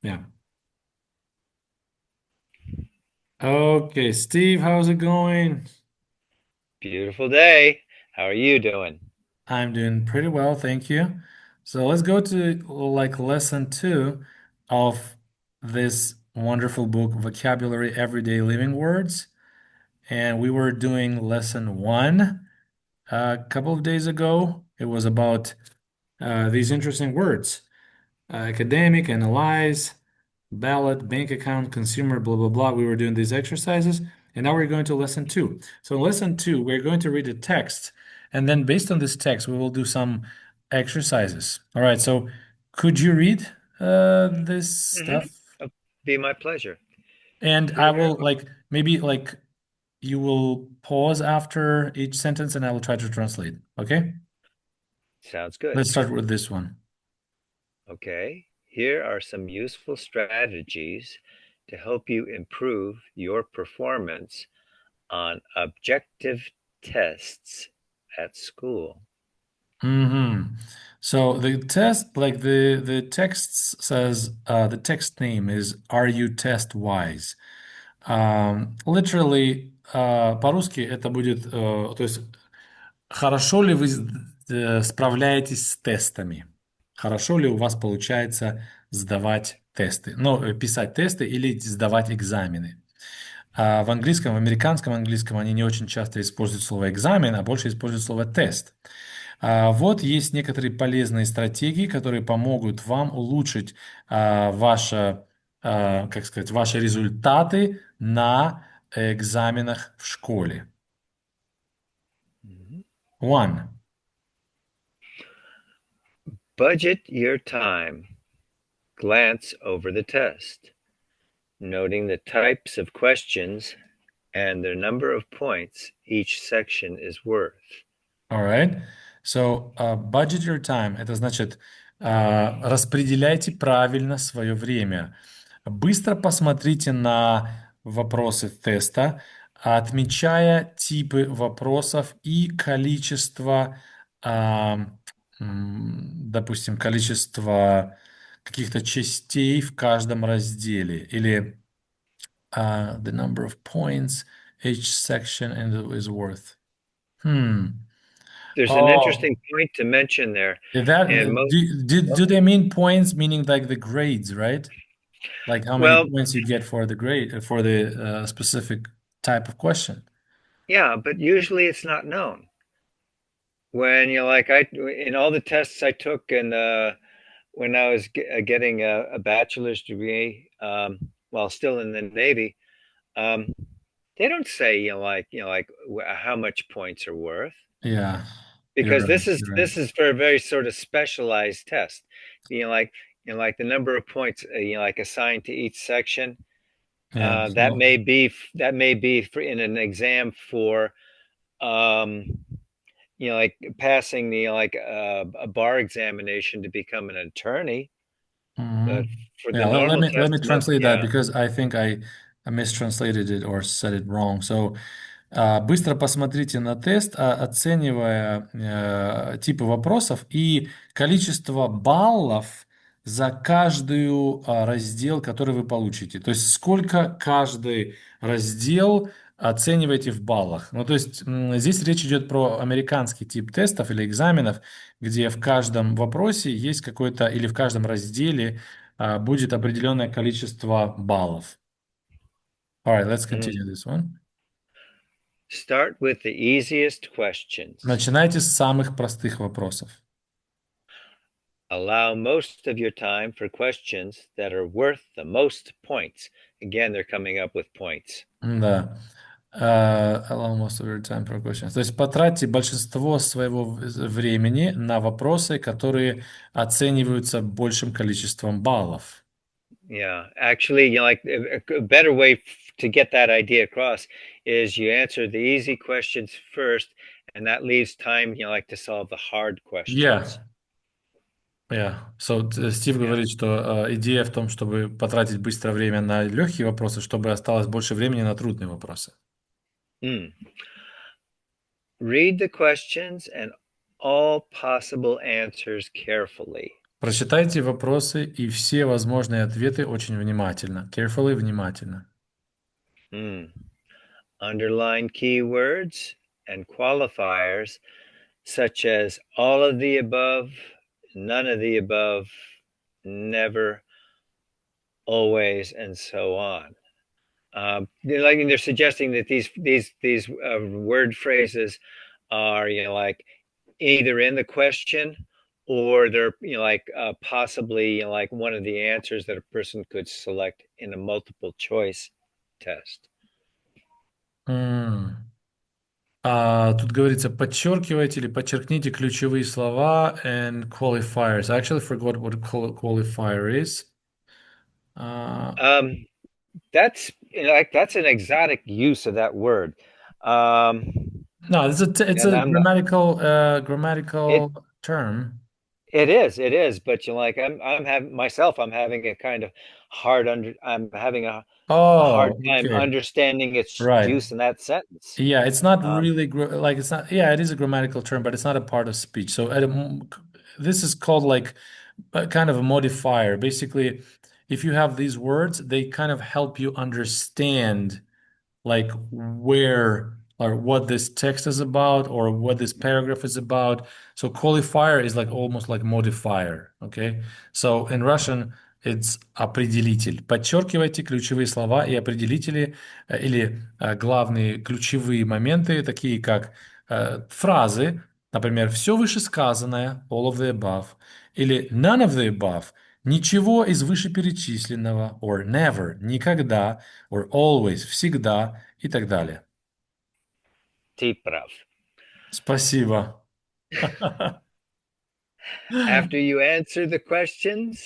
Yeah. Okay, Steve, how's it going? Beautiful day. How are you doing? I'm doing pretty well, thank you. So let's go to like lesson two of this wonderful book, Vocabulary Everyday Living Words. And we were doing lesson one a couple of days ago. It was about these interesting words. Academic, analyze, ballot, bank account, consumer, blah, blah, blah. We were doing these exercises. And now we're going to lesson two. So in lesson two, we're going to read a text. And then based on this text, we will do some exercises. All right. So could you read this Mm-hmm. stuff? It'll be my pleasure. And I Here. will like maybe like you will pause after each sentence and I will try to translate. Okay? Sounds good. Let's start with this one. Okay. Here are some useful strategies to help you improve your performance on objective tests at school. Mm-hmm. So the test, like the text says, the text name is "Are you test wise?" Literally, по-русски это будет, то есть, хорошо ли вы справляетесь с тестами? Хорошо ли у вас получается сдавать тесты? Ну, писать тесты или сдавать экзамены? В английском, в американском английском они не очень часто используют слово экзамен, а больше используют слово тест. Вот есть некоторые полезные стратегии, которые помогут вам улучшить как сказать, ваши результаты на экзаменах в школе. Mhm. One. Budget your time. Glance over the test, noting the types of questions and the number of points each section is worth. All right. So, budget your time. Это значит, распределяйте правильно свое время. Быстро посмотрите на вопросы теста, отмечая типы вопросов и количество, а, допустим, количество каких-то частей в каждом разделе. Или the number of points each section is worth. Hmm. There's an Oh, interesting point to mention there. is that And most, do they mean points meaning like the grades, right? Like how many well, points you get for the grade for the specific type of question? yeah, but usually it's not known. When you know, like I in all the tests I took and when I was getting a bachelor's degree while still in the Navy, um, they don't say like how much points are worth Yeah, you're because right. this is You're right. this is for a very sort of specialized test. Like the number of points like assigned to each section. Yeah. That So may be for in an exam for um, like passing the a bar examination to become an attorney. But mhm. for the Yeah, let normal me test, translate that yeah. because I think I mistranslated it or said it wrong. So, быстро посмотрите на тест, оценивая типы вопросов и количество баллов за каждую раздел, который вы получите. То есть сколько каждый раздел оцениваете в баллах. Ну, то есть здесь речь идет про американский тип тестов или экзаменов, где в каждом вопросе есть какой-то, или в каждом разделе будет определенное количество баллов. All right, let's Mm. continue this one. Start with the easiest questions. Начинайте с самых простых вопросов. Allow most of your time for questions that are worth the most points. Again, they're coming up with points. Да. Allow most of your time for questions. То есть потратьте большинство своего времени на вопросы, которые оцениваются большим количеством баллов. Yeah, actually, like a better way to get that idea across is you answer the easy questions first, and that leaves time, like to solve the hard Yeah, questions. yeah. So, Стив Yeah. говорит, что идея в том, чтобы потратить быстро время на легкие вопросы, чтобы осталось больше времени на трудные вопросы. Mm. Read the questions and all possible answers carefully. Прочитайте вопросы и все возможные ответы очень внимательно. Carefully, внимательно. Hmm. Underline keywords and qualifiers such as all of the above, none of the above, never, always, and so on. They're suggesting that these word phrases are like either in the question or they're like possibly like one of the answers that a person could select in a multiple choice test. М. Тут говорится, подчеркивайте или подчеркните ключевые слова and qualifiers. I actually forgot what a qualifier is. А, Um, that's like that's an exotic use of that word. Um, no, it's and a I'm not, it grammatical term. it is, but like I'm having myself, I'm having a hard Oh, time okay. understanding its Right. use in that sentence. Yeah, it's not Um, really like it's not. Yeah, it is a grammatical term, but it's not a part of speech. So this is called like a kind of a modifier. Basically, if you have these words, they kind of help you understand like where or what this text is about or what this paragraph is about. So qualifier is like almost like modifier, okay? So in Russian it's определитель. Подчеркивайте ключевые слова и определители или главные ключевые моменты, такие как фразы, например, все вышесказанное, all of the above, или none of the above, ничего из вышеперечисленного, or never, никогда, or always, всегда и так далее. Tiprav. Спасибо. After you answer the questions,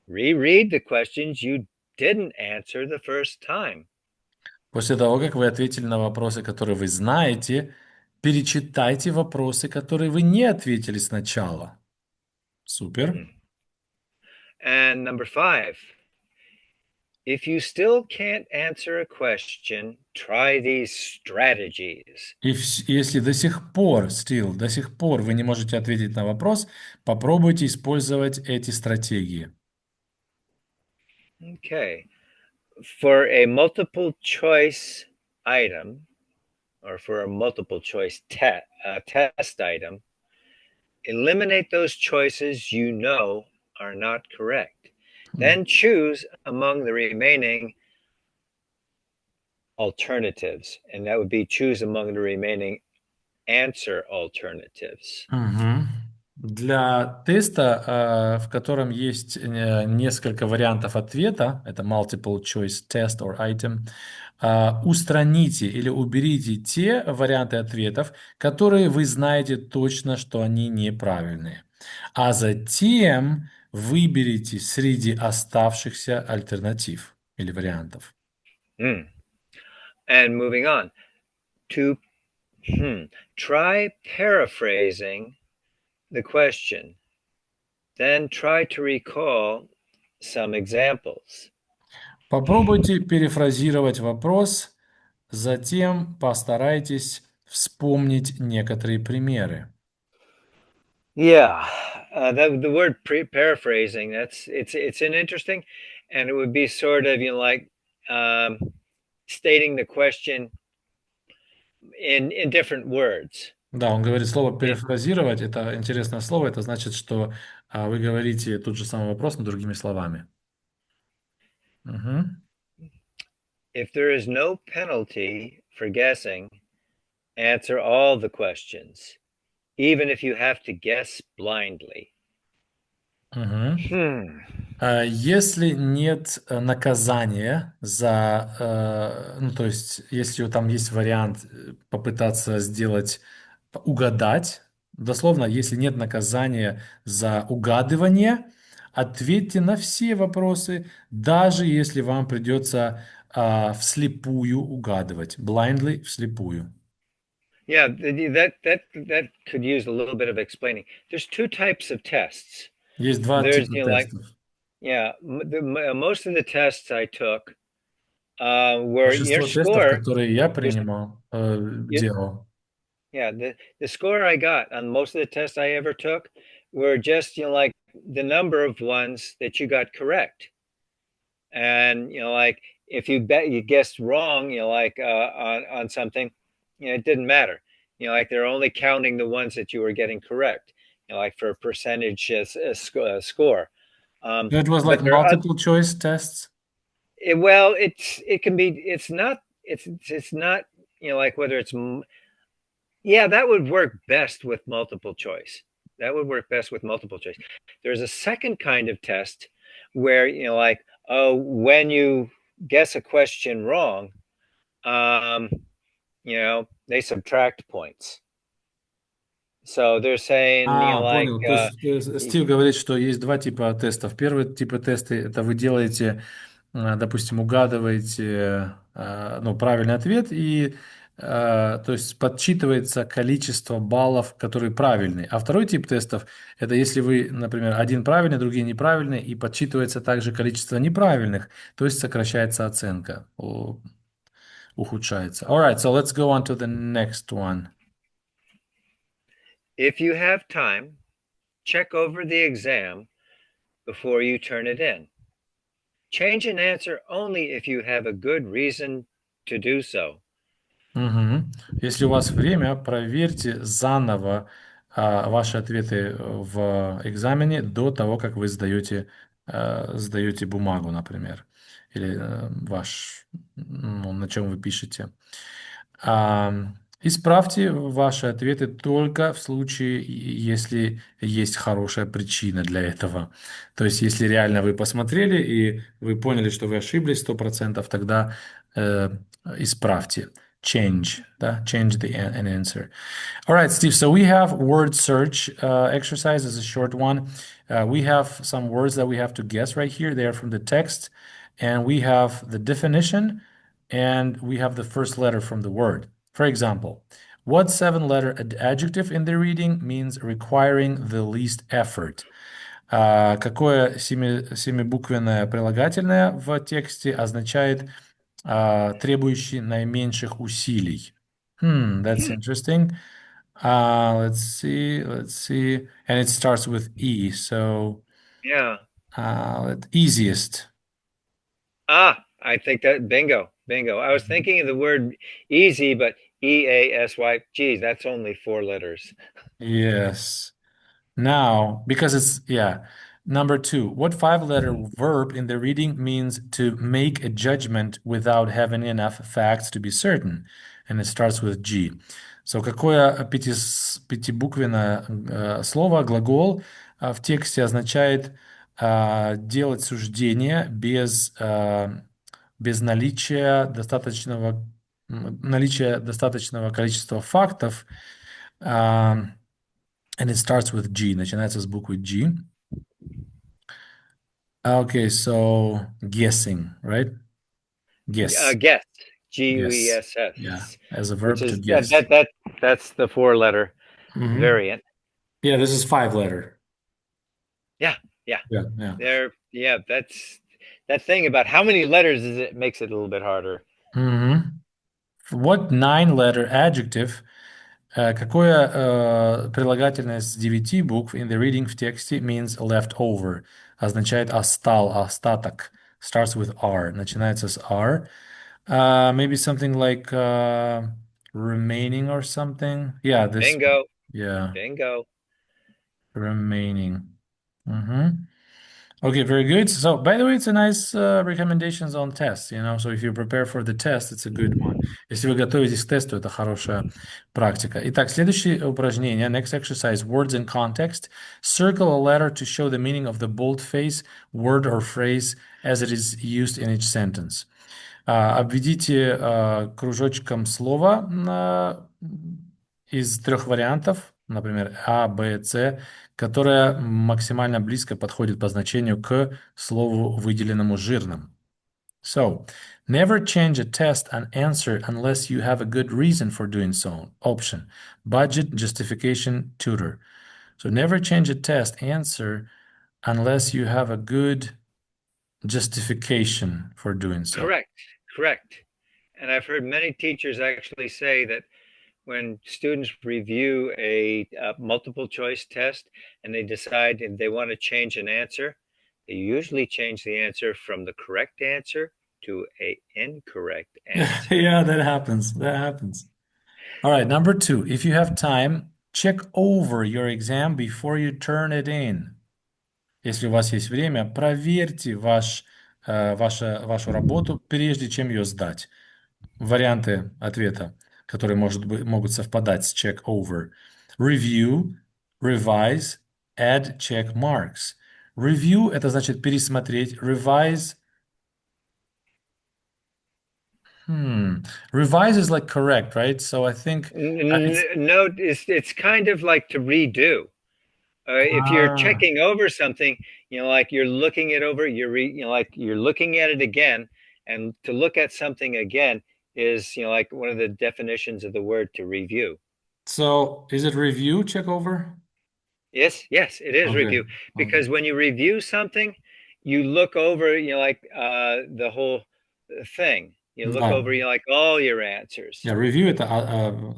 reread the questions you didn't answer the first time. После того, как вы ответили на вопросы, которые вы знаете, перечитайте вопросы, которые вы не ответили сначала. Супер. And number 5, if you still can't answer a question, try these strategies. И если до сих пор, still, до сих пор вы не можете ответить на вопрос, попробуйте использовать эти стратегии. Okay. For a multiple choice item, or for a multiple choice test item, eliminate those choices you know are not correct. Then choose among the remaining alternatives, and that would be choose among the remaining answer alternatives. Мгм. Для теста, в котором есть несколько вариантов ответа, это multiple choice test or item, устраните или уберите те варианты ответов, которые вы знаете точно, что они неправильные. А затем выберите среди оставшихся альтернатив или вариантов. Mm. And moving on to try paraphrasing the question. Then try to recall some examples. Попробуйте перефразировать вопрос, затем постарайтесь вспомнить некоторые примеры. Yeah, the word paraphrasing, it's an interesting, and it would be sort of like um, stating the question in different words. Да, он говорит слово And перефразировать, это интересное слово, это значит, что вы говорите тот же самый вопрос, но другими словами. Мгм. if there is no penalty for guessing, answer all the questions, even if you have to guess blindly. Мгм. Hmm. Если нет наказания за, ну, то есть, если там есть вариант попытаться сделать, угадать, дословно, если нет наказания за угадывание, ответьте на все вопросы, даже если вам придется вслепую угадывать, blindly, вслепую. Yeah, that could use a little bit of explaining. There's two types of tests. Есть два There's типа like тестов. yeah, most of the tests I took were your Большинство тестов, score. которые я Your, принимал, your, делал. yeah, the score I got on most of the tests I ever took were just, like the number of ones that you got correct. And, like if you guessed wrong, like on something, it didn't matter. Like they're only counting the ones that you were getting correct, like for a percentage score. It was like But there are multiple choice tests. well, it can be. It's not. Like whether it's yeah, that would work best with multiple choice. That would work best with multiple choice. There's a second kind of test where, like, oh, when you guess a question wrong, um, they subtract points. So they're saying, like, Понял. То есть Стив говорит, что есть два типа тестов. Первый тип теста — это вы делаете, допустим, угадываете, ну, правильный ответ, и, то есть, подсчитывается количество баллов, которые правильные. А второй тип тестов — это если вы, например, один правильный, другие неправильные, и подсчитывается также количество неправильных, то есть сокращается оценка, ухудшается. All right, so let's go on to the next one. if you have time, check over the exam before you turn it in. Change an answer only if you have a good reason to do so. Мгм. Если у вас время, проверьте заново ваши ответы в экзамене до того, как вы сдаете бумагу, например, или ну, на чем вы пишете. Исправьте ваши ответы только в случае, если есть хорошая причина для этого. То есть, если реально вы посмотрели и вы поняли, что вы ошиблись 100%, тогда э, исправьте. Change, да? Change an answer. All right, Steve. So we have word search exercise is a short one. We have some words that we have to guess right here. They are from the text, and we have the definition, and we have the first letter from the word. For example, what seven-letter adjective in the reading means requiring the least effort? Какое семибуквенное прилагательное в тексте означает требующий наименьших усилий? That's interesting. Let's see. And it starts with E, so Yeah. easiest. I think that bingo, bingo. I was thinking of the word easy, but EASY. Geez, that's only four letters. Yes. Now, because it's, yeah. Number two, what five-letter verb in the reading means to make a judgment without having enough facts to be certain? And it starts with G. So, какое пятибуквенное слово, глагол в тексте означает делать суждение без наличия достаточного количества фактов, and it starts with G. Начинается с буквы G. Okay, so guessing, right? Guess. Guess. Guess. GUESS. Yeah, as a Which verb to is guess. that's the four letter Hmm. variant. Yeah, this is five-letter. Yeah, yeah. Yeah, yeah. That's that thing about how many letters is it makes it a little bit harder. Hmm. What nine-letter adjective, какое прилагательное с 9 букв in the reading в тексте means left over, означает остаток, starts with R, начинается с R. Maybe something like remaining or something. Yeah, this one. Bingo, Yeah, bingo. remaining. Mm-hmm. Okay, very good. So, by the way, it's a nice recommendations on tests, So if you prepare for the test, it's a good one. Если вы готовитесь к тесту, это хорошая практика. Итак, следующее упражнение. Next exercise, words in context. Circle a letter to show the meaning of the boldface word or phrase as it is used in each sentence. Обведите кружочком слово из трех вариантов, например, А, Б, С, которое максимально близко подходит по значению к слову, выделенному жирным. So, never change a test and answer unless you have a good reason for doing so. Option, budget, justification, tutor. So, never change a test answer unless you have a good justification for doing so. Correct, correct. And I've heard many teachers actually say that when students review a multiple choice test and they decide if they want to change an answer, they usually change the answer from the correct answer to a incorrect answer. Yeah, that happens. That happens. All right, number two. If you have time, check over your exam before you turn it in. Если у вас есть время, проверьте вашу работу, прежде чем ее сдать. Варианты ответа, которые могут совпадать с check over. Review, revise, add check marks. Review — это значит пересмотреть. Revise. Revise is like correct, right? So I think it's No, it's kind of like to redo. If you're ah. checking over something, like you're looking it over, like you're looking at it again, and to look at something again is, like one of the definitions of the word to review. So is it review check over? Yes, yes, it is Okay. review Okay. because when you review something, you look over, like the whole thing. You look Да. over, like all your answers. Yeah, review — это,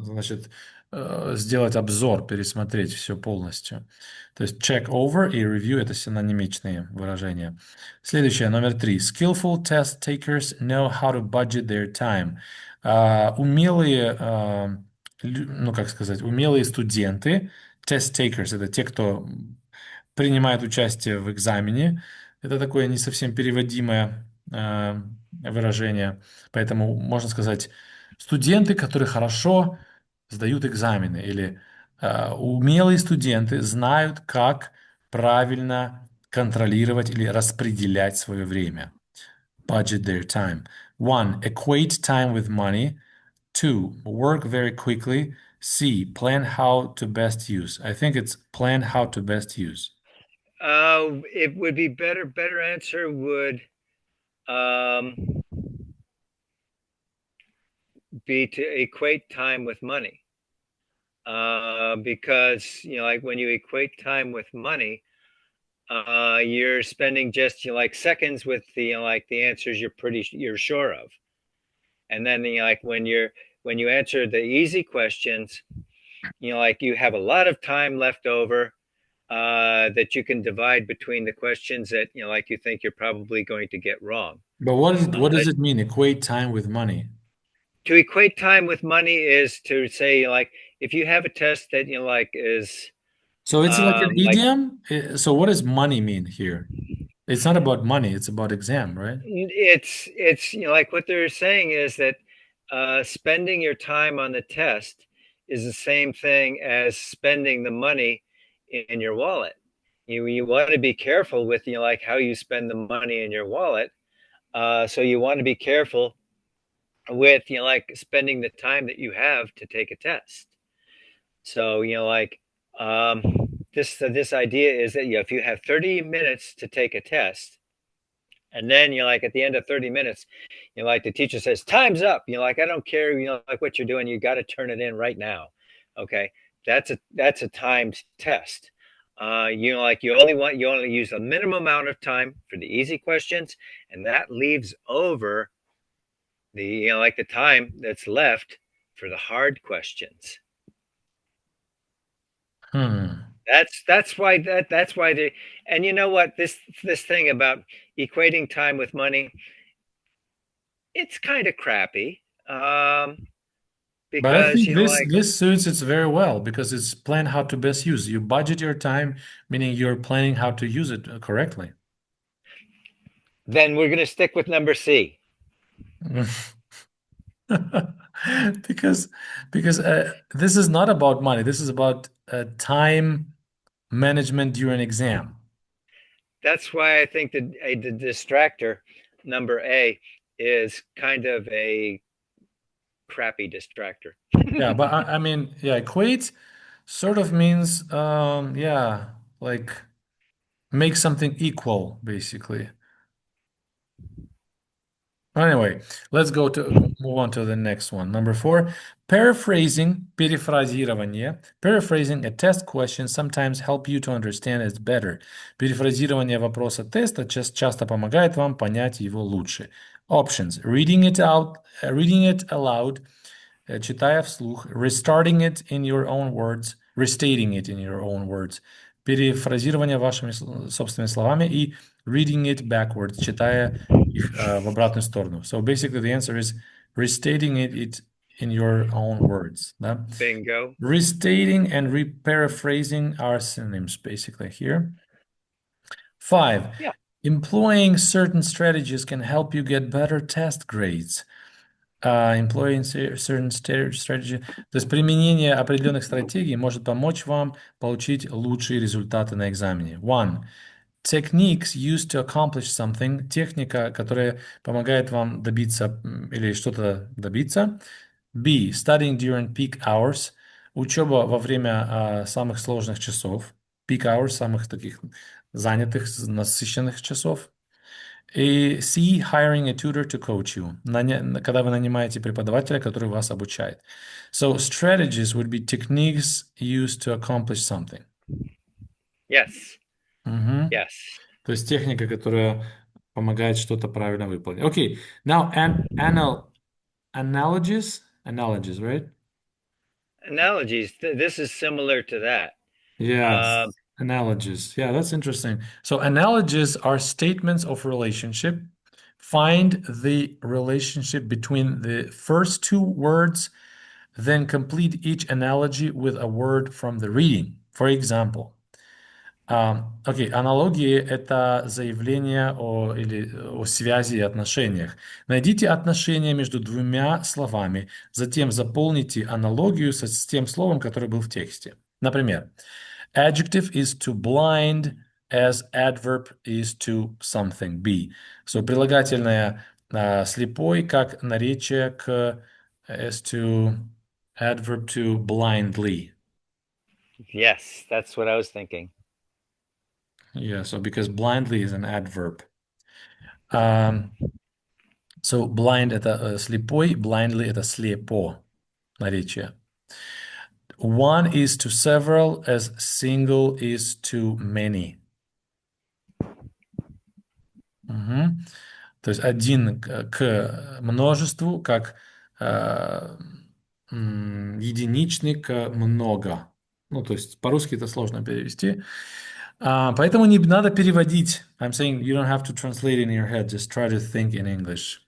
значит, сделать обзор, пересмотреть все полностью. То есть check over и review — это синонимичные выражения. Следующее, номер три. Skillful test takers know how to budget their time. Умелые, ну, как сказать, умелые студенты, test takers — это те, кто принимает участие в экзамене. Это такое не совсем переводимое выражение. Поэтому можно сказать студенты, которые хорошо сдают экзамены, или умелые студенты знают, как правильно контролировать или распределять свое время. Budget their time. One, equate time with money. Two, work very quickly. C, plan how to best use. I think it's plan how to best use. It would be better answer would um, be to equate time with money. Because, like when you equate time with money, you're spending just like seconds with the like the answers you're sure of, and then like when you answer the easy questions, like you have a lot of time left over that you can divide between the questions that like you think you're probably going to get wrong. But what does it mean, equate time with money? To equate time with money is to say like if you have a test that like is So it's like an like idiom. So what does money mean here? It's not about money, it's about exam, right? it's like what they're saying is that spending your time on the test is the same thing as spending the money in your wallet. You want to be careful with like how you spend the money in your wallet. So you want to be careful with like spending the time that you have to take a test. So like um, this idea is that if you have 30 minutes to take a test, and then you're like at the end of 30 minutes, like the teacher says, time's up. Like, I don't care, like what you're doing, you got to turn it in right now. Okay. That's a timed test. Like you only use a minimum amount of time for the easy questions, and that leaves over the, like the time that's left for the hard questions. Hmm. That's why they, and you know what, this thing about equating time with money, it's kind of crappy. But I Because think this like this suits it very well because it's plan how to best use. You budget your time, meaning you're planning how to use it correctly. then we're gonna stick with number C. Because this is not about money. This is about time management during exam. That's why I think the distractor number A is kind of a crappy distractor. Yeah, but I mean, yeah, equate sort of means yeah, like make something equal, basically. Anyway, let's move on to the next one. Number four, paraphrasing, перефразирование. Paraphrasing a test question sometimes help you to understand it better. Перефразирование вопроса теста часто помогает вам понять его лучше. Options: reading it aloud, читая вслух, restarting it in your own words, restating it in your own words, перефразирование вашими собственными словами и reading it backwards, читая их в обратную сторону. So basically the answer is restating it in your own words. Да? Bingo. Restating and paraphrasing are synonyms basically here. 5. Yeah. Employing certain strategies can help you get better test grades. Employing certain strategy. То есть применение определенных стратегий может помочь вам получить лучшие результаты на экзамене. 1. Techniques used to accomplish something. Техника, которая помогает вам добиться или что-то добиться. B. Studying during peak hours. Учеба во время самых сложных часов. Peak hours, самых таких занятых, насыщенных часов. И C. Hiring a tutor to coach you. Когда вы нанимаете преподавателя, который вас обучает. So strategies would be techniques used to accomplish something. Yes. Мгм. Yes. То есть техника, которая помогает что-то правильно выполнить. Okay. Now, analogies, right? Analogies. This is similar to that. Yes, analogies. Yeah, that's interesting. So analogies are statements of relationship. Find the relationship between the first two words, then complete each analogy with a word from the reading. For example, окей, аналогии — это заявление о связи и отношениях. Найдите отношения между двумя словами, затем заполните аналогию с тем словом, которое был в тексте. Например, adjective is to blind as adverb is to something, be. So, прилагательное слепой, как наречие к as to adverb to blindly. Yes, that's what I was thinking. Yeah, so because blindly is an adverb. So blind — это слепой, blindly — это слепо, наречие. One is to several as single is to many. Мгм. То есть один к множеству, как единичный к много. Ну, то есть по-русски это сложно перевести. Поэтому не надо переводить. I'm saying you don't have to translate in your head. Just try to think in English.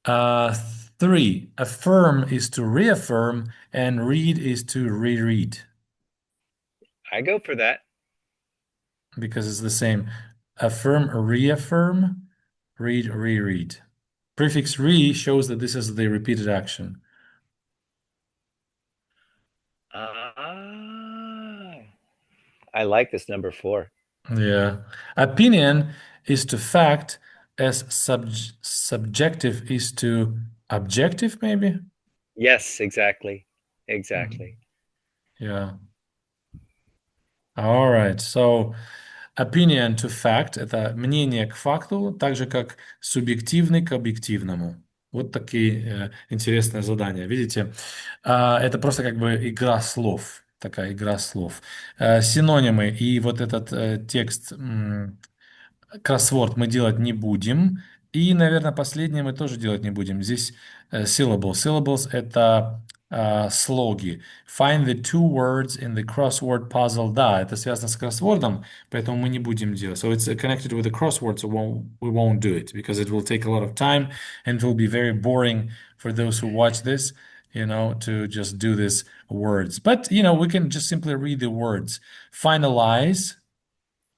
3. Affirm is to reaffirm, and read is to reread I go for that. because it's the same. Affirm, reaffirm, read, reread. Prefix re shows that this is the repeated action. Ah, I like this number 4. Yeah. Opinion is to fact as subjective is to objective, maybe? Yes, exactly. Mhm. Exactly. Yeah. All right. So opinion to fact — это мнение к факту, так же как субъективный к объективному. Вот такие интересные задания. Видите, это просто как бы игра слов, такая игра слов. Синонимы и вот этот текст, кроссворд мы делать не будем. И, наверное, последнее мы тоже делать не будем. Здесь syllables. Syllables — это слоги. Find the two words in the crossword puzzle. Да, это связано с кроссвордом, поэтому мы не будем делать. So it's connected with the crossword, so we won't do it because it will take a lot of time and it will be very boring for those who watch this, to just do these words. But, we can just simply read the words. Finalize,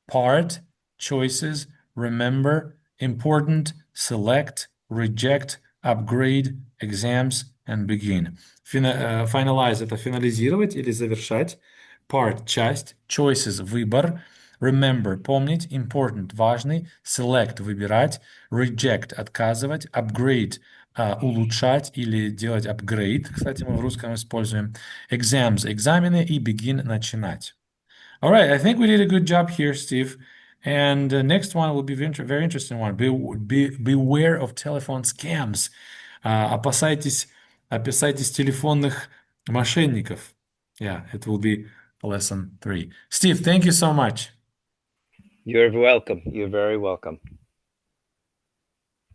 part, choices, remember, important, select, reject, upgrade, exams, and begin. Finalize — это финализировать или завершать. Part — часть. Choices — выбор. Remember — помнить. Important — важный. Select — выбирать. Reject — отказывать. Upgrade — улучшать или делать upgrade. Кстати, мы в русском используем. Exams — экзамены. И begin — начинать. All right, I think we did a good job here, Steve. And the next one will be very interesting one. Beware of telephone scams. Опасайтесь телефонных мошенников. Yeah, it will be lesson 3. Steve, thank you so much. You're welcome. You're very welcome.